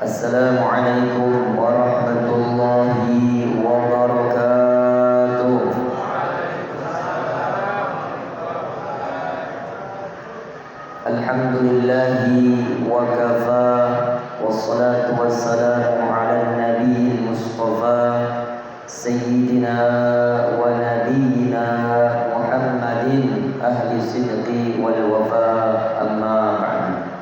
Assalamualaikum warahmatullahi wabarakatuh. Alhamdulillahi wa kafa, wassalatu wassalamu ala nabiyil mustafa sayyidina wa nabiyyina Muhammadin ahli sidqi wal wafa, amma ba'du.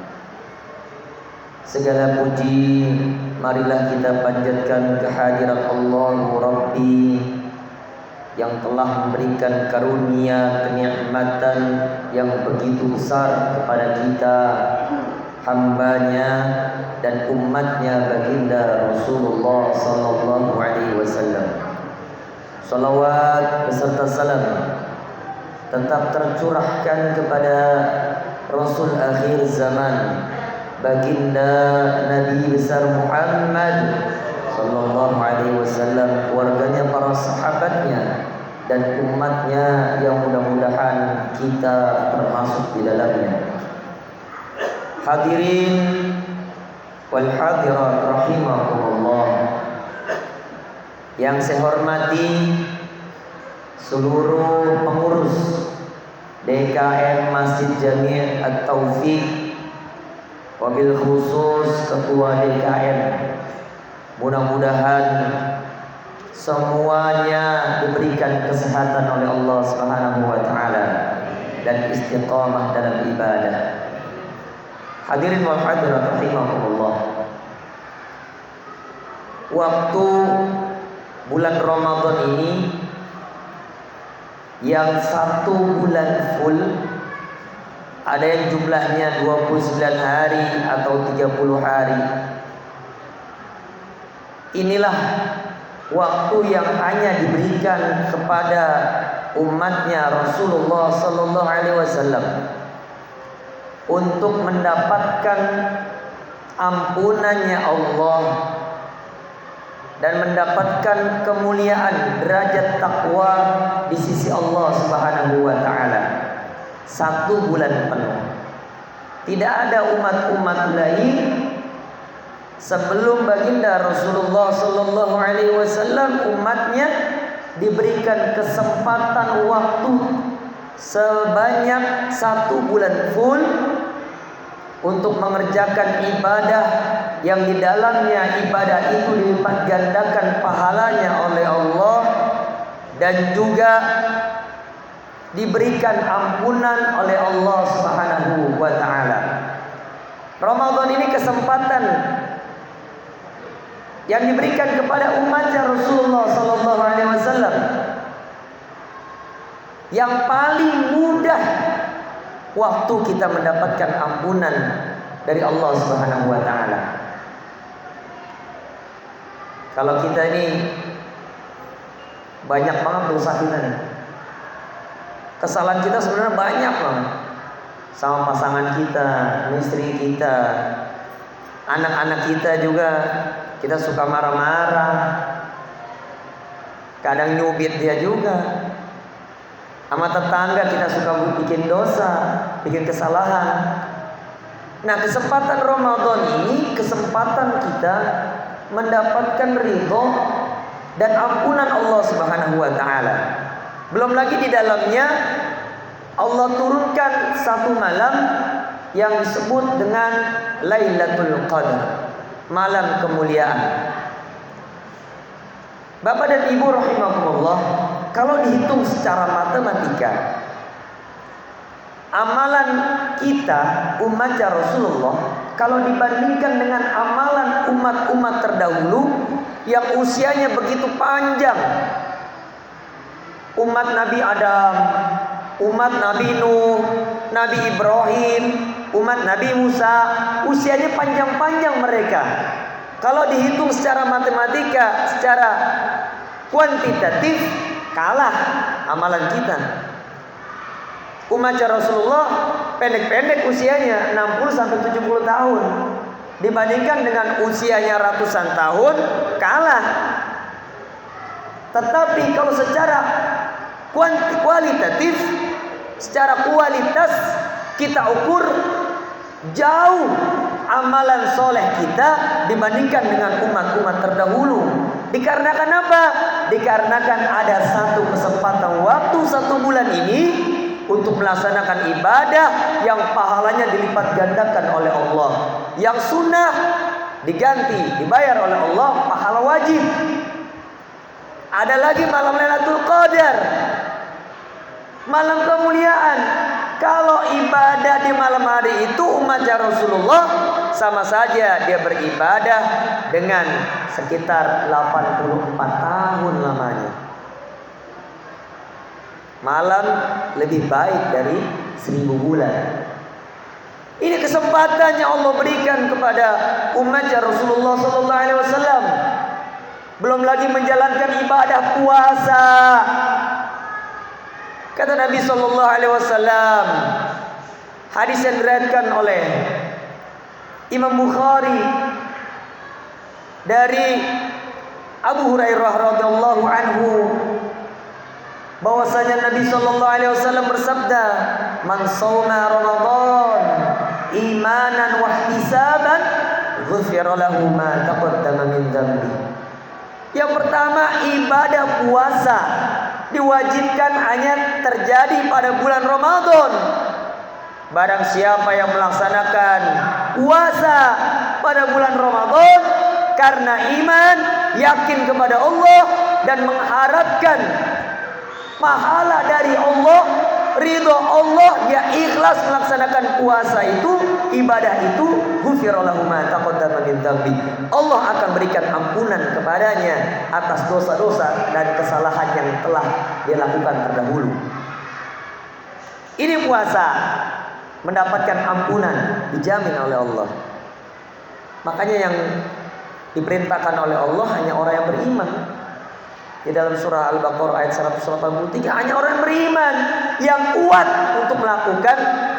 Segala puji marilah kita panjatkan kehadirat Allah Rabbi yang telah memberikan karunia kenikmatan yang begitu besar kepada kita, hambanya dan umatnya baginda Rasulullah sallallahu alaihi wasallam. Salawat beserta salam tetap tercurahkan kepada Rasul akhir zaman, baginda Nabi besar Muhammad sallallahu alaihi wasallam, keluarganya, para sahabatnya dan umatnya yang mudah-mudahan kita termasuk di dalamnya. Hadirin wal hadirat rahimakumullah, yang saya hormati seluruh pengurus DKM Masjid Jami' At-Taufiq, wabil khusus ketua DKM. Mudah-mudahan semuanya diberikan kesehatan oleh Allah Subhanahu wa taala dan istiqamah dalam ibadah. Hadirin wal hadirat rahimakumullah. Waktu bulan Ramadan ini yang 1 bulan full, ada yang jumlahnya 29 hari atau 30 hari. Inilah waktu yang hanya diberikan kepada umatnya Rasulullah sallallahu alaihi wasallam untuk mendapatkan ampunannya Allah dan mendapatkan kemuliaan derajat takwa di sisi Allah Subhanahu wa taala. 1 bulan penuh. Tidak ada umat-umat lain sebelum baginda Rasulullah sallallahu alaihi wasallam, umatnya diberikan kesempatan waktu sebanyak 1 bulan full untuk mengerjakan ibadah yang di dalamnya ibadah itu dilipat gandakan pahalanya oleh Allah dan juga diberikan ampunan oleh Allah Subhanahu wa taala. Ramadan ini kesempatan yang diberikan kepada umatnya Rasulullah sallallahu alaihi wasallam yang paling mudah waktu kita mendapatkan ampunan dari Allah Subhanahu wa taala. Kalau kita ini banyak banget dosa kita nih. Kesalahan kita sebenarnya banyak banget. Sama pasangan kita, istri kita, anak-anak kita juga. Kita suka marah-marah. Kadang nyubit dia juga. Sama tetangga kita suka bikin dosa, bikin kesalahan. Nah, kesempatan Ramadan ini kesempatan kita mendapatkan ridho dan ampunan Allah Subhanahu wa taala. Belum lagi di dalamnya Allah turunkan 1 malam yang disebut dengan Lailatul Qadar, malam kemuliaan. Bapak dan Ibu rahimakumullah, kalau dihitung secara matematika, amalan kita umat Rasulullah kalau dibandingkan dengan amalan umat-umat terdahulu yang usianya begitu panjang, umat Nabi Adam, umat Nabi Nuh, Nabi Ibrahim, umat Nabi Musa, usianya panjang-panjang mereka. Kalau dihitung secara matematika, secara kuantitatif, kalah amalan kita. Umat Rasulullah pendek-pendek usianya 60 sampai 70 tahun. Dibandingkan dengan usianya ratusan tahun, kalah. Tetapi kalau secara kualitatif, secara kualitas kita ukur, jauh amalan soleh kita dibandingkan dengan umat-umat terdahulu. Dikarenakan apa? Dikarenakan ada satu kesempatan waktu 1 bulan ini untuk melaksanakan ibadah yang pahalanya dilipat gandakan oleh Allah. Yang sunnah diganti, dibayar oleh Allah pahala wajib. Ada lagi malam Lailatul Qadar, malam kemuliaan. Kalau ibadah di malam hari itu umatnya Rasulullah sama saja dia beribadah dengan sekitar 84 tahun lamanya. Malam lebih baik dari 1000 bulan. Ini kesempatan yang Allah berikan kepada umatnya Rasulullah SAW. Belum lagi menjalankan ibadah puasa. Kata Nabi SAW, hadis yang diriwayatkan oleh Imam Bukhari dari Abu Hurairah radhiyallahu anhu, bahwasanya Nabi SAW bersabda, "Man shauma Ramadan imanan wa ihtisaban, ghufira lahu ma taqaddama min dhanbi." Yang pertama, ibadah puasa diwajibkan hanya terjadi pada bulan Ramadan. Barang siapa yang melaksanakan puasa pada bulan Ramadan karena iman, yakin kepada Allah dan mengharapkan pahala dari Allah, ridho Allah, dia ikhlas melaksanakan puasa itu, ibadah itu, ghufira lahu ma taqaddama min dzambi. Allah akan berikan ampunan kepadanya atas dosa-dosa dan kesalahan yang telah dia lakukan terdahulu. Ini puasa, mendapatkan ampunan dijamin oleh Allah. Makanya yang diperintahkan oleh Allah hanya orang yang beriman. Di dalam surah Al-Baqarah ayat 183, hanya orang yang beriman yang kuat untuk melakukan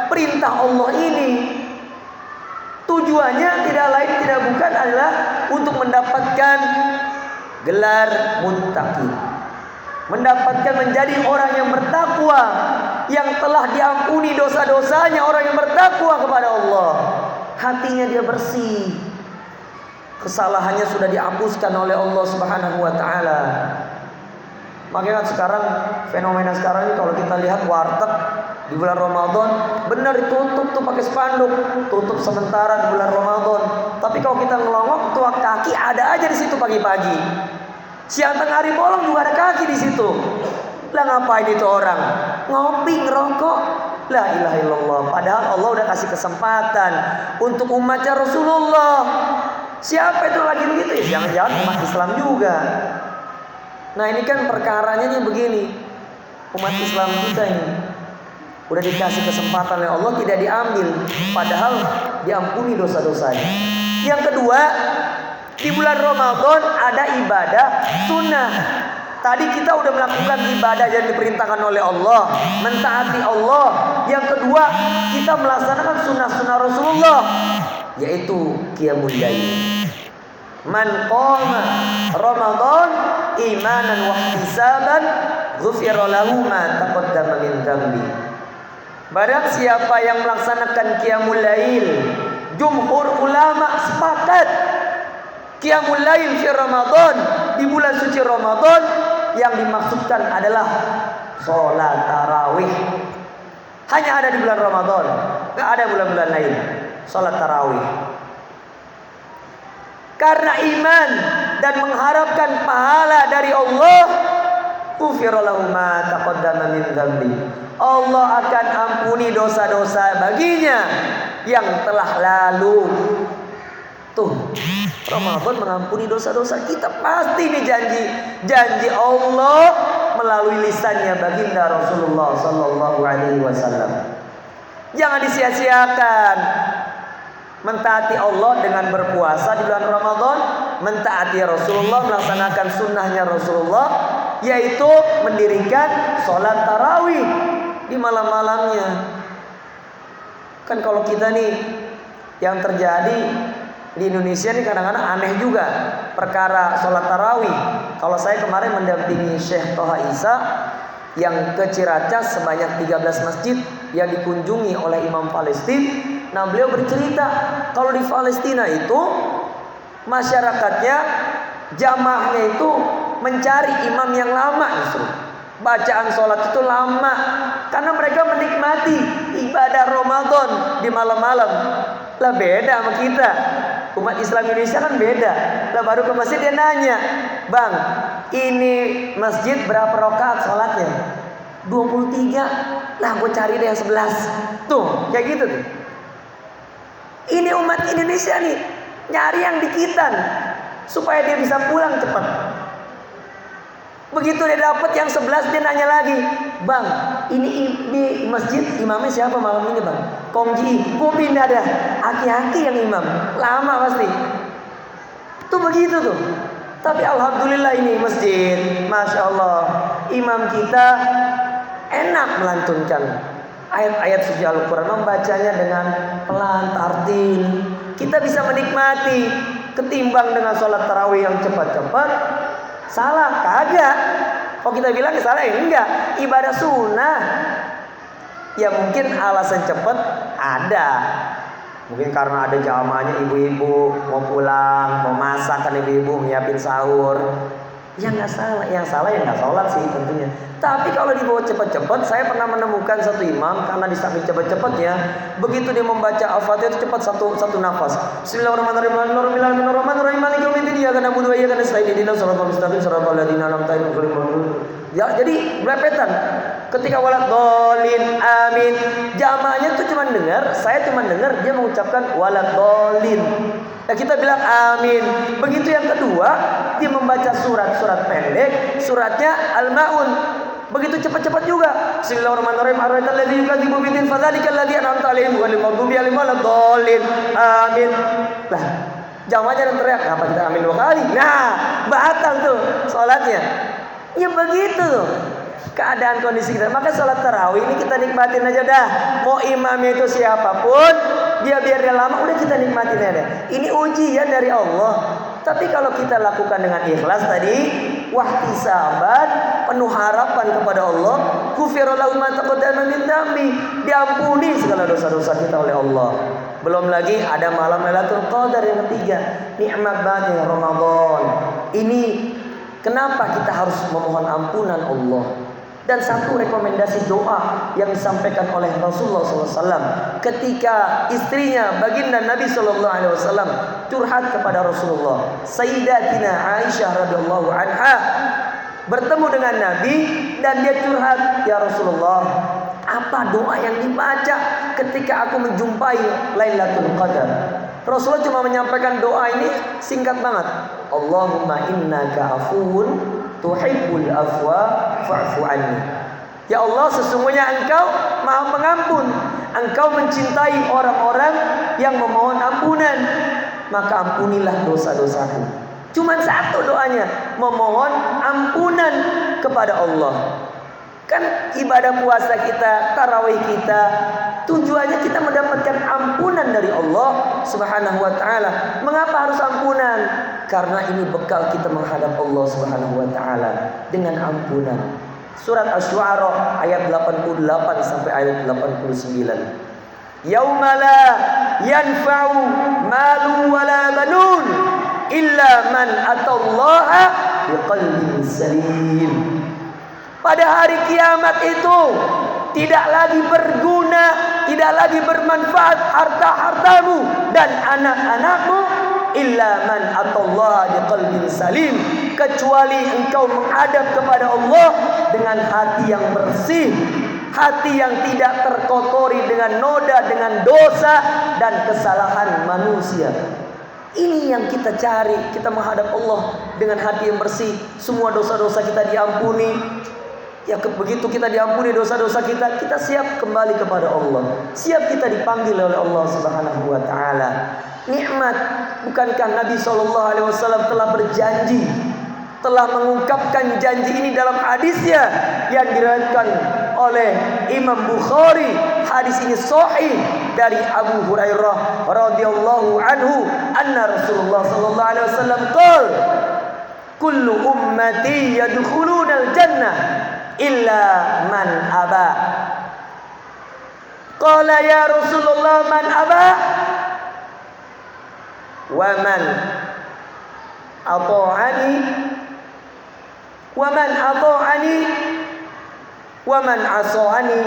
perintah Allah ini. Tujuannya tidak lain tidak bukan adalah untuk mendapatkan gelar muttaqi, mendapatkan menjadi orang yang bertakwa, yang telah diampuni dosa-dosanya. Orang yang bertakwa kepada Allah, hatinya dia bersih, kesalahannya sudah dihapuskan oleh Allah Subhanahu wa taala. Makanya kan sekarang, fenomena sekarang ini kalau kita lihat warteg di bulan Ramadan benar ditutup tuh pakai spanduk, tutup sementara di bulan Ramadan. Tapi kalau kita ngelongok tuak kaki ada aja di situ pagi-pagi. Siang tengah hari bolong juga ada kaki di situ. Lah ngapain itu orang? Ngopi, ngerokok. La ilaha illallah. Padahal Allah udah kasih kesempatan untuk umatnya Rasulullah. Siapa itu lagi begitu? Ya jangan-jangan umat Islam juga. Nah ini kan perkaranya nih begini. Umat Islam kita ini udah dikasih kesempatan oleh Allah, tidak diambil, padahal diampuni dosa-dosanya. Yang kedua, di bulan Ramadan ada ibadah sunnah. Tadi kita udah melakukan ibadah yang diperintahkan oleh Allah, mentaati Allah. Yang kedua, kita melaksanakan sunnah-sunnah Rasulullah, yaitu qiyamul lail. Man qama Ramadan imanan wa ihtisaban, ghufira lahu ma taqaddama min dzambi. Barang siapa yang melaksanakan qiyamul lail, jumhur ulama sepakat qiyamul lail di Ramadan, di bulan suci Ramadan, yang dimaksudkan adalah sholat tarawih. Hanya ada di bulan Ramadan, gak ada bulan-bulan lain sholat tarawih. Karena iman dan mengharapkan pahala dari Allah, ghufira lahu ma taqaddama min dzambi. Allah akan ampuni dosa-dosa baginya yang telah lalu. Tuh, Ramadan mengampuni dosa-dosa kita, pasti ini janji Allah melalui lisannya baginda Rasulullah sallallahu alaihi wasallam. Jangan disia-siakan mentaati Allah dengan berpuasa di bulan Ramadan, mentaati Rasulullah, melaksanakan sunnahnya Rasulullah, yaitu mendirikan sholat tarawih di malam-malamnya. Kan kalau kita nih, yang terjadi di Indonesia nih kadang-kadang aneh juga perkara sholat tarawih. Kalau saya kemarin mendampingi Syekh Toha Isa yang ke Ciracas sebanyak 13 masjid yang dikunjungi oleh Imam Palestina. Nah, beliau bercerita kalau di Palestina itu masyarakatnya, jamaahnya itu mencari imam yang lama justru. Bacaan sholat itu lama karena mereka menikmati ibadah Ramadan di malam-malam. Lah beda sama kita. Umat Islam Indonesia kan beda. Lah baru ke masjid dia nanya, "Bang, ini masjid berapa rakaat sholatnya?" 23. Lah gue cari deh yang 11. Tuh, kayak gitu tuh. Ini umat Indonesia nih, nyari yang dikitan supaya dia bisa pulang cepat. Begitu dia dapat yang 11, dia nanya lagi, "Bang, ini masjid imamnya siapa malam ini, Bang?" "Kongji." "Gue pindah dah. Aki-aki yang imam." Lama pasti. Tuh begitu tuh. Tapi alhamdulillah ini masjid, masya Allah, imam kita enak melantunkan ayat-ayat suci Al-Quran, membacanya dengan pelan, tartil. Kita bisa menikmati ketimbang dengan sholat tarawih yang cepat-cepat. Salah? Kagak. Kalau kita bilang salah, enggak. Ibadah sunnah. Ya mungkin alasan cepat ada. Mungkin karena ada jamaahnya ibu-ibu mau pulang, mau masak kan ibu-ibu nyiapin sahur. Ya nggak salah, yang salah ya nggak sholat sih tentunya. Tapi kalau dibawa cepat-cepat, saya pernah menemukan satu imam karena di samping cepat-cepatnya, begitu dia membaca Al-Fatihah itu cepat satu nafas. Bismillahirrahmanirrahim. Ya, jadi berepetan. Ketika walad dolin, amin. Jamaahnya tuh cuma dengar, saya cuma dengar dia mengucapkan walad dolin. Nah, kita bilang amin. Begitu yang kedua, dia membaca surat-surat pendek, suratnya Al-Maun. Begitu cepat-cepat juga. Bismillahirrahmanirrahim. Ar-rahmanir rahim. Yukadzibu bidin fadzalikal ladzi an'amta 'alaihim ghairil maghdubi 'alaihim waladdallin. Amin. Lah, jamaahnya teriak, "Kenapa kita amin 2 kali?" Nah, batal tuh salatnya. Ya begitu tuh keadaan kondisi kita. Maka salat tarawih ini kita nikmatin aja dah. Mau imamnya itu siapapun, dia biar dia lama, udah kita nikmatin aja. Ini ujian dari Allah. Tapi kalau kita lakukan dengan ikhlas tadi, wahtisaban, penuh harapan kepada Allah, ghufira lahu ma taqaddama min dzambi, diampuni segala dosa-dosa kita oleh Allah. Belum lagi ada malam Lailatul Qadar yang ketiga, nikmat banget Ramadan. Ini kenapa kita harus memohon ampunan Allah. Dan satu rekomendasi doa yang disampaikan oleh Rasulullah SAW ketika istrinya baginda Nabi SAW curhat kepada Rasulullah. Sayyidatina Aisyah radhiyallahu anha bertemu dengan Nabi dan dia curhat, "Ya Rasulullah, apa doa yang dibaca ketika aku menjumpai Lailatul Qadar?" Rasulullah cuma menyampaikan doa ini singkat banget. "Allahumma innaka afuwun tuhibbul afwa fa'fu anni." Ya Allah, sesungguhnya Engkau Maha Pengampun. Engkau mencintai orang-orang yang memohon ampunan, maka ampunilah dosa-dosaku. Cuma satu doanya, memohon ampunan kepada Allah. Kan ibadah puasa kita, tarawih kita, tujuannya kita mendapatkan ampunan dari Allah Subhanahu wa taala. Mengapa harus ampunan? Karena ini bekal kita menghadap Allah Subhanahu wa taala dengan ampunan. Surat Asy-Syu'ara ayat 88 sampai ayat 89. Yauma la yanfa'u malun wala banun illa man atallaha biqalbin salim. Pada hari kiamat itu tidak lagi berguna, tidak lagi bermanfaat harta-hartamu dan anak-anakmu illa man atallaha biqalbin salim, kecuali engkau menghadap kepada Allah dengan hati yang bersih, hati yang tidak terkotori dengan noda, dengan dosa dan kesalahan manusia. Ini yang kita cari, kita menghadap Allah dengan hati yang bersih, semua dosa-dosa kita diampuni. Ya begitu kita diampuni dosa-dosa kita, kita siap kembali kepada Allah. Siap kita dipanggil oleh Allah Subhanahu wa taala. Nikmat, bukankah Nabi SAW telah berjanji, telah mengungkapkan janji ini dalam hadisnya yang diriwayatkan oleh Imam Bukhari. Hadis ini sahih dari Abu Hurairah radhiyallahu anhu, anna Rasulullah sallallahu alaihi wasallam qala, "Kullu ummati yadkhuluna al-jannah illa man aba." Qala ya Rasulullah man aba? wa man ata'ani wa man asa'ani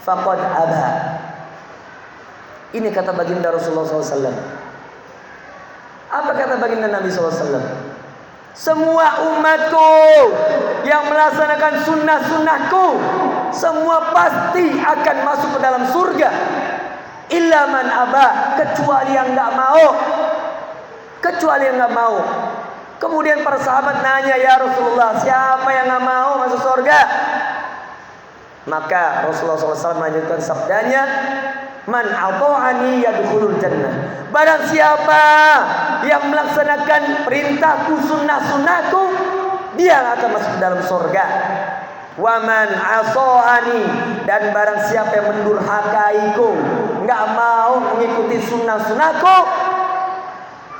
faqad aba. Ini kata baginda Rasulullah SAW. Apa kata baginda Nabi SAW? Semua umatku yang melaksanakan sunnah-sunnahku, semua pasti akan masuk ke dalam surga. Illa man aba, kecuali yang enggak mau. Kecuali yang enggak mau. Kemudian para sahabat nanya, ya Rasulullah, siapa yang enggak mau masuk surga? Maka Rasulullah SAW melanjutkan sabdanya, man ata'ani yadkhulul jannah. Barang siapa yang melaksanakan perintahku, sunnah-sunnahku, dia akan masuk ke dalam surga. Wa man asa'ani, dan barang siapa yang mendurhakaiku, enggak mau mengikuti sunnah-sunnahku,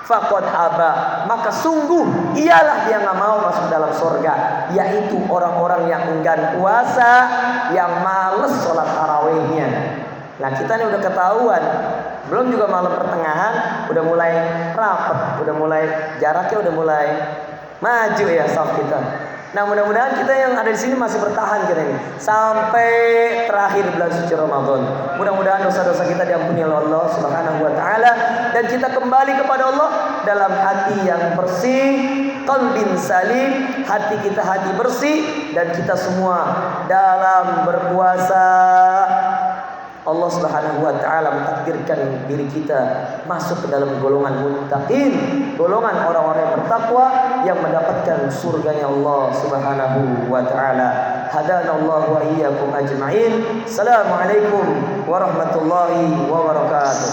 faqad aba, maka sungguh ialah dia enggak mau masuk dalam surga, yaitu orang-orang yang enggan puasa, yang males sholat tarawihnya. Nah, kita ini udah ketahuan, belum juga malam pertengahan udah mulai rapat, udah mulai jaraknya udah mulai maju ya saf kita. Nah, mudah-mudahan kita yang ada di sini masih bertahan kita ini sampai terakhir bulan suci Ramadan. Mudah-mudahan dosa-dosa kita diampuni oleh Allah Subhanahu wa taala dan kita kembali kepada Allah dalam hati yang bersih, qalbin salim, hati kita hati bersih, dan kita semua dalam berpuasa Allah Subhanahu wa taala mentakdirkan diri kita masuk ke dalam golongan muttaqin, golongan orang-orang yang bertakwa yang mendapatkan surganya Allah Subhanahu wa taala. Hadanallahu wa iyyakum ajma'in. Assalamualaikum warahmatullahi wabarakatuh.